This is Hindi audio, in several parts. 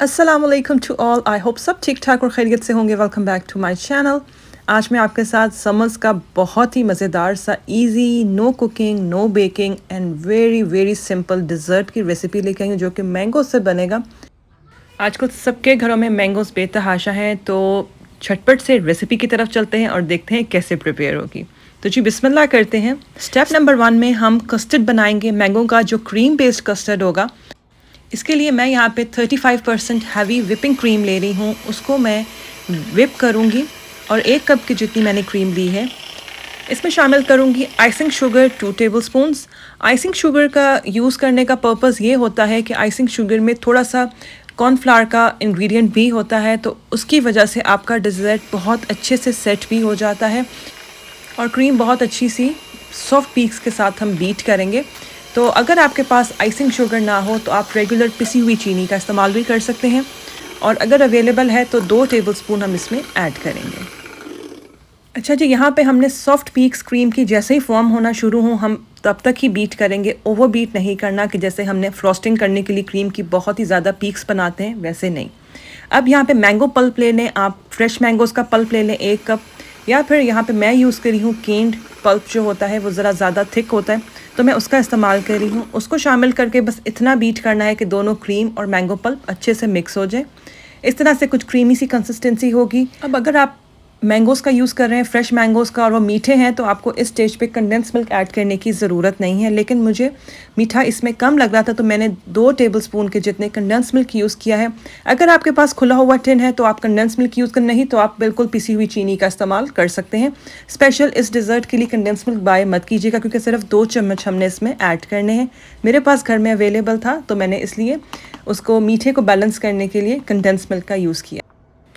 अस्सलामुअलैकुम टू ऑल। आई होप सब ठीक ठाक और खैरियत से होंगे। Welcome back to my channel. आज मैं आपके साथ समर्स का बहुत ही मज़ेदार सा easy, no cooking, no baking and very very simple dessert की रेसिपी लेके आई हूँ जो कि मैंगो से बनेगा। आजकल सबके घरों में मैंगोस बेतहाशा हैं, तो झटपट से रेसिपी की तरफ चलते हैं और देखते हैं कैसे प्रिपेयर होगी। तो जी बिस्मिल्लाह करते हैं। स्टेप नंबर 1 में हम कस्टर्ड बनाएंगे। मैंगो का जो क्रीम बेस्ड कस्टर्ड होगा, इसके लिए मैं यहाँ पे 35% हैवी विपिंग क्रीम ले रही हूँ। उसको मैं विप करूँगी और 1 कप की जितनी मैंने क्रीम ली है इसमें शामिल करूँगी icing sugar 2 tablespoons. Icing sugar का यूज़ करने का पर्पस ये होता है कि आइसिंग शुगर में थोड़ा सा कॉर्नफ्लावर का इंग्रेडिएंट भी होता है, तो उसकी वजह से आपका डिज़र्ट बहुत अच्छे से सेट भी हो जाता है और क्रीम बहुत अच्छी सी सॉफ्ट पीक्स के साथ हम बीट करेंगे। तो अगर आपके पास आइसिंग शुगर ना हो तो आप रेगुलर पिसी हुई चीनी का इस्तेमाल भी कर सकते हैं, और अगर अवेलेबल है तो 2 टेबलस्पून हम इसमें ऐड करेंगे। अच्छा जी, यहाँ पे हमने सॉफ्ट पीक्स क्रीम की जैसे ही फॉर्म होना शुरू हो हम तब तक ही बीट करेंगे। ओवर बीट नहीं करना कि जैसे हमने फ्रॉस्टिंग करने के लिए क्रीम की बहुत ही ज़्यादा पीक्स बनाते हैं, वैसे नहीं। अब यहाँ पे मैंगो पल्प ले लें, आप फ्रेश मैंगोज़ का पल्प ले लें 1 कप, या फिर यहाँ पे मैं यूज़ कर रही हूँ केन्ड पल्प जो होता है वो ज़रा ज़्यादा थिक होता है, तो मैं उसका इस्तेमाल कर रही हूँ। उसको शामिल करके बस इतना बीट करना है कि दोनों क्रीम और मैंगो पल्प अच्छे से मिक्स हो जाए। इस तरह से कुछ क्रीमी सी कंसिस्टेंसी होगी। अब अगर आप मैंगोज़ का यूज़ कर रहे हैं, फ्रेश मैंगोज़ का, और वो मीठे हैं, तो आपको इस स्टेज पे कंडेंस मिल्क ऐड करने की ज़रूरत नहीं है। लेकिन मुझे मीठा इसमें कम लग रहा था तो मैंने 2 टेबलस्पून के जितने कंडेंस मिल्क यूज़ किया है। अगर आपके पास खुला हुआ टिन है तो आप कंडेंस मिल्क यूज़ करना, नहीं तो आप बिल्कुल पिसी हुई चीनी का इस्तेमाल कर सकते हैं। स्पेशल इस डिज़र्ट के लिए कंडेंस मिल्क बाय मत कीजिएगा क्योंकि सिर्फ 2 चम्मच हमने इसमें ऐड करने हैं। मेरे पास घर में अवेलेबल था तो मैंने इसलिए उसको मीठे को बैलेंस करने के लिए कंडेंस मिल्क का यूज़ किया।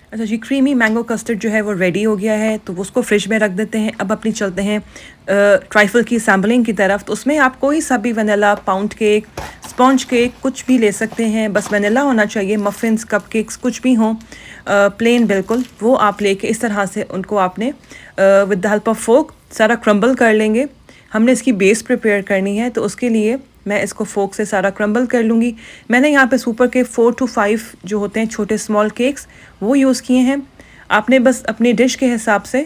अच्छा जी, क्रीमी मैंगो कस्टर्ड जो है वो रेडी हो गया है, तो उसको फ्रिज में रख देते हैं। अब अपनी चलते हैं ट्राइफल की सैम्पलिंग की तरफ। तो उसमें आप कोई सा भी vanilla, pound cake, sponge cake कुछ भी ले सकते हैं, बस वनीला होना चाहिए। मफ़िन्स, कपकेक्स कुछ भी हों, प्लेन बिल्कुल, वो आप लेके इस तरह से उनको आपने with the help of fork सारा क्रम्बल कर लेंगे। हमने इसकी बेस प्रिपेयर करनी है तो उसके लिए मैं इसको फोक से सारा क्रम्बल कर लूँगी। मैंने यहाँ पे सुपर के 4 to 5 जो होते हैं छोटे स्मॉल केक्स वो यूज़ किए हैं। आपने बस अपनी डिश के हिसाब से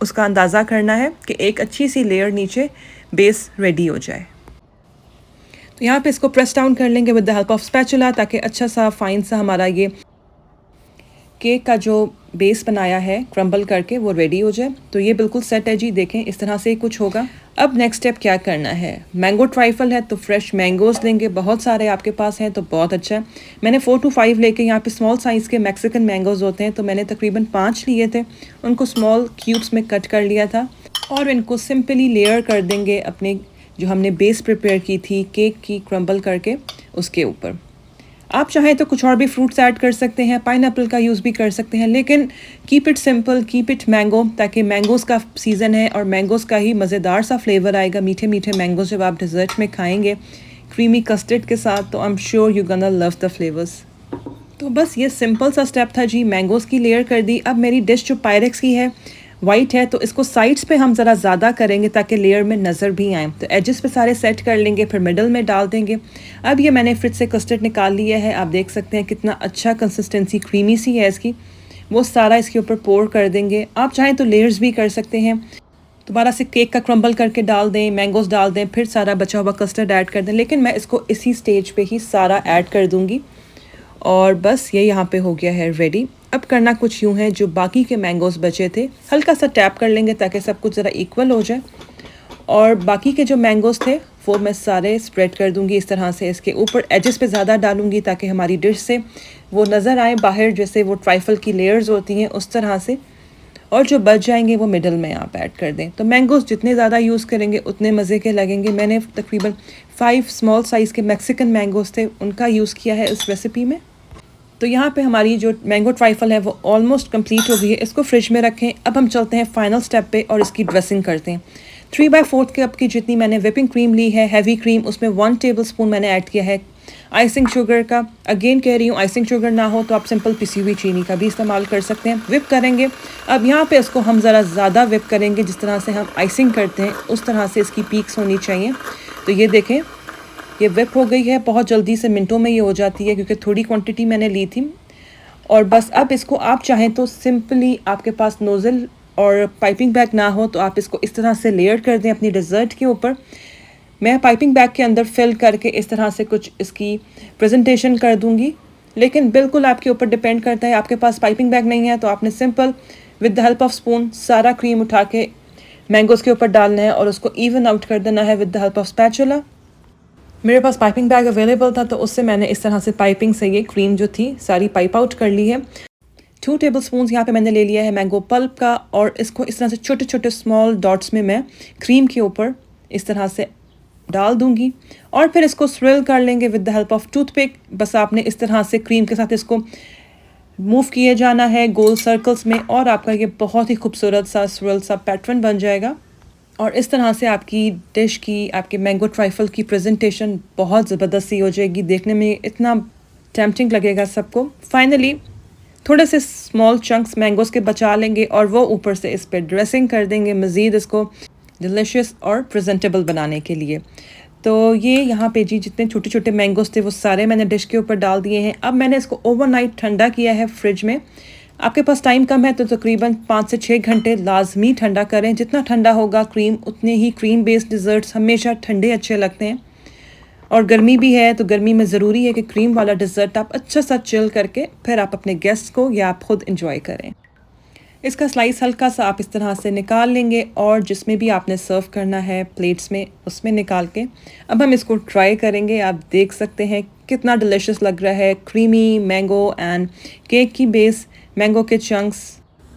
उसका अंदाज़ा करना है कि एक अच्छी सी लेयर नीचे बेस रेडी हो जाए। तो यहाँ पे इसको प्रेस डाउन कर लेंगे with the help of spatula, ताकि अच्छा सा फाइन सा हमारा ये केक का जो बेस बनाया है क्रम्बल करके वो रेडी हो जाए। तो ये बिल्कुल सेट है जी, देखें इस तरह से कुछ होगा। अब नेक्स्ट स्टेप क्या करना है, मैंगो ट्राइफल है तो फ्रेश मैंगोज़ लेंगे, बहुत सारे आपके पास हैं तो बहुत अच्छा है। मैंने 4 to 5 लेके, यहाँ पे स्मॉल साइज़ के मैक्सिकन मैंगोज़ होते हैं तो मैंने तकरीबन 5 लिए थे, उनको स्मॉल क्यूब्स में कट कर लिया था और इनको सिंपली लेयर कर देंगे अपने जो हमने बेस प्रिपेयर की थी केक की क्रम्बल करके उसके ऊपर। आप चाहें तो कुछ और भी फ्रूट्स ऐड कर सकते हैं, पाइनएप्पल का यूज़ भी कर सकते हैं, लेकिन keep it simple, keep it mango, ताकि मैंगोज़ का सीज़न है और मैंगोज़ का ही मज़ेदार सा फ्लेवर आएगा। मीठे मीठे मैंगोज़ जब आप डिज़र्ट में खाएंगे क्रीमी कस्टर्ड के साथ, तो I am sure you gonna love the flavours. तो बस ये सिंपल सा स्टेप था जी, मैंगोज़ की लेयर कर दी। अब मेरी डिश जो पायरेक्स की है, वाइट है, तो इसको साइड्स पे हम ज़रा ज़्यादा करेंगे ताकि लेयर में नज़र भी आए। तो एजेस पे सारे सेट कर लेंगे, फिर मिडल में डाल देंगे। अब ये मैंने फ्रिज से कस्टर्ड निकाल लिया है, आप देख सकते हैं कितना अच्छा कंसिस्टेंसी क्रीमी सी है इसकी। वो सारा इसके ऊपर पोर कर देंगे। आप चाहें तो लेयर्स भी कर सकते हैं, दोबारा से केक का क्रम्बल करके डाल दें, मैंगोज़ डाल दें, फिर सारा बचा हुआ कस्टर्ड ऐड कर दें, लेकिन मैं इसको इसी स्टेज पर ही सारा ऐड कर दूँगी। और बस ये यहाँ पे हो गया है रेडी। अब करना कुछ यूँ है, जो बाकी के मैंगोज़ बचे थे हल्का सा टैप कर लेंगे ताकि सब कुछ ज़रा इक्वल हो जाए, और बाकी के जो मैंगोज़ थे वो मैं सारे स्प्रेड कर दूँगी इस तरह से। इसके ऊपर एजेस पे ज़्यादा डालूँगी ताकि हमारी डिश से वो नज़र आए बाहर, जैसे वो ट्राइफल की लेयर्स होती हैं उस तरह से, और जो बच जाएंगे वो मिडल में आप ऐड कर दें। तो मैंगोज़ जितने ज़्यादा यूज़ करेंगे उतने मज़े के लगेंगे। मैंने तकरीबन 5 स्मॉल साइज़ के मैक्सिकन मैंगोज़ थे, उनका यूज़ किया है इस रेसिपी में। तो यहाँ पे हमारी जो मैंगो ट्राइफल है वो ऑलमोस्ट कंप्लीट हो गई है, इसको फ्रिज में रखें। अब हम चलते हैं फाइनल स्टेप पे और इसकी ड्रेसिंग करते हैं। 3/4 कप की जितनी मैंने विपिंग क्रीम ली है, हैवी क्रीम, उसमें 1 टेबलस्पून मैंने ऐड किया है आइसिंग शुगर का। अगेन कह रही हूँ, आइसिंग शुगर ना हो तो आप सिंपल पिसी हुई चीनी का भी इस्तेमाल कर सकते हैं। विप करेंगे। अब यहाँ पे इसको हम ज़रा ज़्यादा विप करेंगे, जिस तरह से हम आइसिंग करते हैं उस तरह से इसकी पीक्स होनी चाहिए। तो ये देखें ये विप हो गई है, बहुत जल्दी से मिनटों में ये हो जाती है क्योंकि थोड़ी क्वांटिटी मैंने ली थी। और बस अब इसको आप चाहें तो सिंपली, आपके पास नोज़ल और पाइपिंग बैग ना हो तो आप इसको इस तरह से लेयर कर दें अपनी डेज़र्ट के ऊपर। मैं पाइपिंग बैग के अंदर फिल करके इस तरह से कुछ इसकी प्रेजेंटेशन कर दूंगी, लेकिन बिल्कुल आपके ऊपर डिपेंड करता है। आपके पास पाइपिंग बैग नहीं है तो आपने simple with the help of spoon सारा क्रीम उठा के मैंगोज़ के ऊपर डालना है और उसको इवन आउट कर देना है with the help of spatula. मेरे पास पाइपिंग बैग अवेलेबल था तो उससे मैंने इस तरह से पाइपिंग से ये क्रीम जो थी सारी पाइप आउट कर ली है। 2 टेबल स्पून यहाँ पे मैंने ले लिया है मैंगो पल्प का, और इसको इस तरह से छोटे छोटे स्मॉल डॉट्स में मैं क्रीम के ऊपर इस तरह से डाल दूंगी और फिर इसको स्विल कर लेंगे with the help of toothpick. बस आपने इस तरह से क्रीम के साथ इसको मूव किए जाना है गोल सर्कल्स में, और आपका ये बहुत ही खूबसूरत सा स्विल सा पैटर्न बन जाएगा। और इस तरह से आपकी डिश की, आपके मैंगो ट्राइफल की प्रेजेंटेशन बहुत ज़बरदस्त सी हो जाएगी, देखने में इतना टेम्पटिंग लगेगा सबको। फाइनली थोड़े से स्मॉल चंक्स मैंगोज़ के बचा लेंगे और वो ऊपर से इस पर ड्रेसिंग कर देंगे मज़ीद इसको डिलिशियस और प्रेजेंटेबल बनाने के लिए। तो ये यहाँ पे जी जितने छोटे छोटे मैंगोज़ थे वो सारे मैंने डिश के ऊपर डाल दिए हैं। अब मैंने इसको ओवरनाइट ठंडा किया है फ्रिज में। आपके पास टाइम कम है तो तकरीबन 5 से 6 घंटे लाजमी ठंडा करें। जितना ठंडा होगा क्रीम, उतने ही क्रीम बेस्ड डिज़र्ट्स हमेशा ठंडे अच्छे लगते हैं। और गर्मी भी है तो गर्मी में ज़रूरी है कि क्रीम वाला डिज़र्ट आप अच्छा सा चिल करके फिर आप अपने गेस्ट को या आप खुद इंजॉय करें। इसका स्लाइस हल्का सा आप इस तरह से निकाल लेंगे और जिसमें भी आपने सर्व करना है प्लेट्स में उसमें निकाल के अब हम इसको ट्राई करेंगे। आप देख सकते हैं कितना डिलिशियस लग रहा है, क्रीमी मैंगो एंड केक की बेस, मैंगो के चंक्स।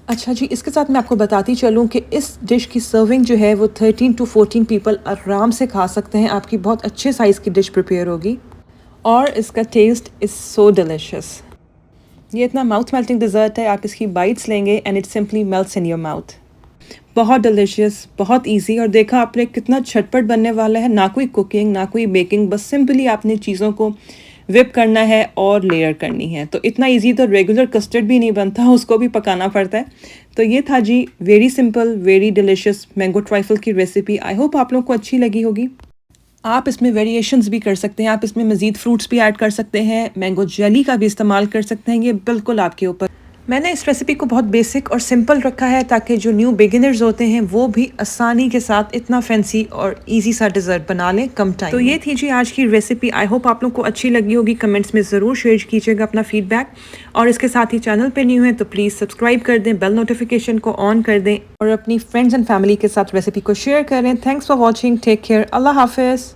अच्छा जी, इसके साथ मैं आपको बताती चलूँ कि इस डिश की सर्विंग जो है वो 13 to 14 पीपल आराम से खा सकते हैं। आपकी बहुत अच्छे साइज़ की डिश प्रिपेयर होगी और इसका टेस्ट इज़ सो डिलिशियस। ये इतना माउथ मेल्टिंग डिज़र्ट है, आप इसकी बाइट्स लेंगे and it simply melts in your mouth. बहुत डिलिशियस, बहुत इजी, और देखा आपने कितना झटपट बनने वाला है। ना कोई कुकिंग ना कोई बेकिंग, बस सिंपली आपने चीज़ों को विप करना है और लेयर करनी है। तो इतना इजी तो रेगुलर कस्टर्ड भी नहीं बनता, उसको भी पकाना पड़ता है। तो ये था जी very simple very delicious mango trifle की रेसिपी। आई होप आप लोगों को अच्छी लगी होगी। आप इसमें वेरिएशंस भी कर सकते हैं, आप इसमें मज़ीद फ्रूट्स भी ऐड कर सकते हैं, मैंगो जेली का भी इस्तेमाल कर सकते हैं, ये बिल्कुल आपके ऊपर। मैंने इस रेसिपी को बहुत बेसिक और सिंपल रखा है ताकि जो न्यू बिगिनर्स होते हैं वो भी आसानी के साथ इतना फैंसी और इजी सा डिज़र्ट बना लें कम टाइम। तो ये थी जी आज की रेसिपी। आई होप आप लोग को अच्छी लगी होगी। कमेंट्स में ज़रूर शेयर कीजिएगा अपना फीडबैक, और इसके साथ ही चैनल पे न्यू है तो प्लीज़ सब्सक्राइब कर दें, बेल नोटिफिकेशन को ऑन कर दें और अपनी फ्रेंड्स एंड फैमिली के साथ रेसिपी को शेयर करें। Thanks for watching, take care, अल्लाह हाफिज़।